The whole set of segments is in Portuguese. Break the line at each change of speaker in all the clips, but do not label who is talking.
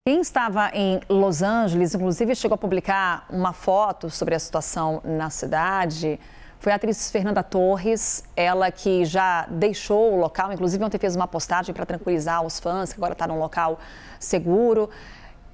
Quem estava em Los Angeles, inclusive, chegou a publicar uma foto sobre a situação na cidade. Foi a atriz Fernanda Torres, ela que já deixou o local, inclusive ontem fez uma postagem para tranquilizar os fãs, que agora está num local seguro.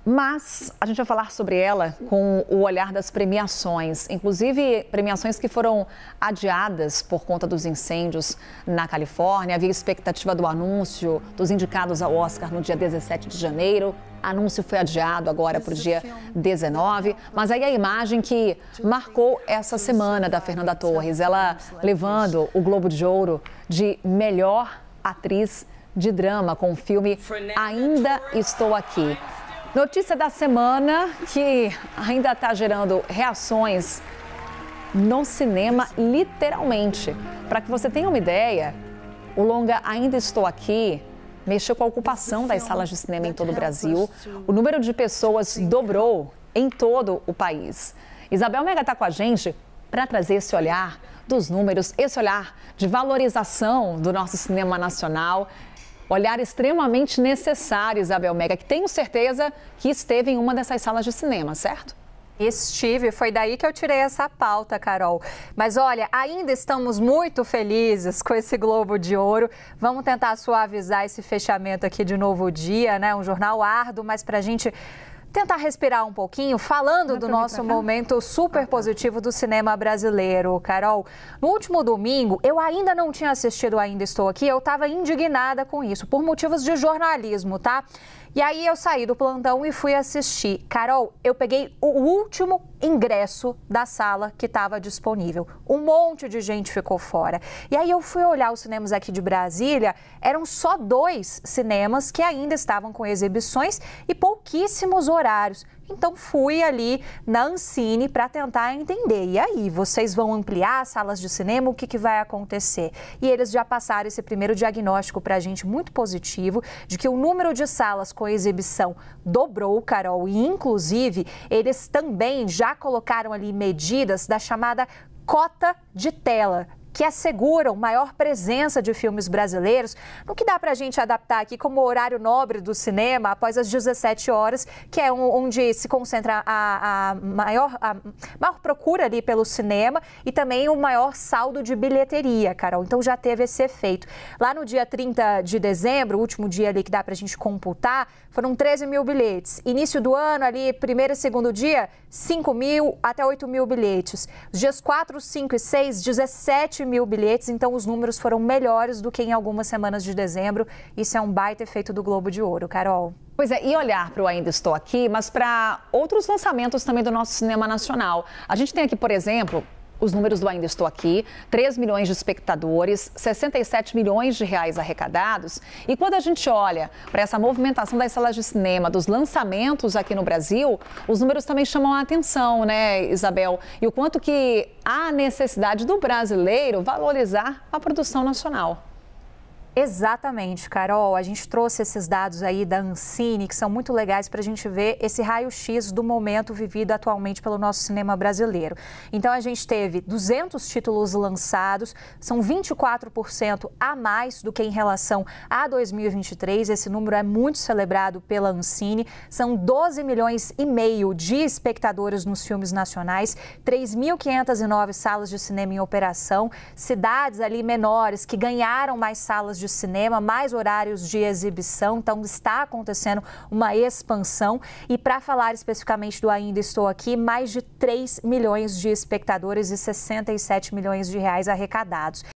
Mas a gente vai falar sobre ela com o olhar das premiações, inclusive premiações que foram adiadas por conta dos incêndios na Califórnia. Havia expectativa do anúncio dos indicados ao Oscar no dia 17 de janeiro. O anúncio foi adiado agora para o dia 19, mas aí a imagem que marcou essa semana da Fernanda Torres, ela levando o Globo de Ouro de melhor atriz de drama com o filme Ainda Estou Aqui. Notícia da semana que ainda está gerando reações no cinema, literalmente. Para que você tenha uma ideia, o longa Ainda Estou Aqui mexeu com a ocupação das salas de cinema em todo o Brasil. O número de pessoas dobrou em todo o país. Isabel Mega está com a gente para trazer esse olhar dos números, esse olhar de valorização do nosso cinema nacional. Olhar extremamente necessário, Isabel Mega, que tenho certeza que esteve em uma dessas salas de cinema, certo?
Estive, foi daí que eu tirei essa pauta, Carol. Mas olha, ainda estamos muito felizes com esse Globo de Ouro. Vamos tentar suavizar esse fechamento aqui de Novo Dia, né? Um jornal árduo, mas para a gente tentar respirar um pouquinho, falando do nosso momento super positivo do cinema brasileiro. Carol, no último domingo, eu ainda não tinha assistido Ainda Estou Aqui, eu estava indignada com isso, por motivos de jornalismo, tá? E aí eu saí do plantão e fui assistir. Carol, eu peguei o último ingresso da sala que estava disponível. Um monte de gente ficou fora. E aí eu fui olhar os cinemas aqui de Brasília, eram só 2 cinemas que ainda estavam com exibições e pouquíssimos horários. Então fui ali na Ancine para tentar entender. E aí, vocês vão ampliar as salas de cinema? O que vai acontecer? E eles já passaram esse primeiro diagnóstico para a gente muito positivo, de que o número de salas com exibição dobrou, Carol. E inclusive, eles também já colocaram ali medidas da chamada cota de tela, que asseguram maior presença de filmes brasileiros, no que dá para a gente adaptar aqui como horário nobre do cinema, após as 17 horas, que é onde se concentra a maior procura ali pelo cinema e também o maior saldo de bilheteria, Carol. Então já teve esse efeito. Lá no dia 30 de dezembro, o último dia ali que dá para a gente computar, foram 13 mil bilhetes. Início do ano, ali, primeiro e segundo dia, 5 mil até 8 mil bilhetes. Os dias 4, 5 e 6, 17 mil bilhetes, então os números foram melhores do que em algumas semanas de dezembro. Isso é um baita efeito do Globo de Ouro, Carol.
Pois é, e olhar para o Ainda Estou Aqui, mas para outros lançamentos também do nosso cinema nacional. A gente tem aqui, por exemplo, os números do Ainda Estou Aqui, 3 milhões de espectadores, 67 milhões de reais arrecadados. E quando a gente olha para essa movimentação das salas de cinema, dos lançamentos aqui no Brasil, os números também chamam a atenção, né, Isabel? E o quanto que há necessidade do brasileiro valorizar a produção nacional.
Exatamente, Carol. A gente trouxe esses dados aí da Ancine, que são muito legais para a gente ver esse raio-x do momento vivido atualmente pelo nosso cinema brasileiro. Então, a gente teve 200 títulos lançados, são 24% a mais do que em relação a 2023. Esse número é muito celebrado pela Ancine. São 12 milhões e meio de espectadores nos filmes nacionais, 3.509 salas de cinema em operação, cidades ali menores que ganharam mais salas de cinema, mais horários de exibição, então está acontecendo uma expansão. E para falar especificamente do Ainda Estou Aqui, mais de 3 milhões de espectadores e 67 milhões de reais arrecadados.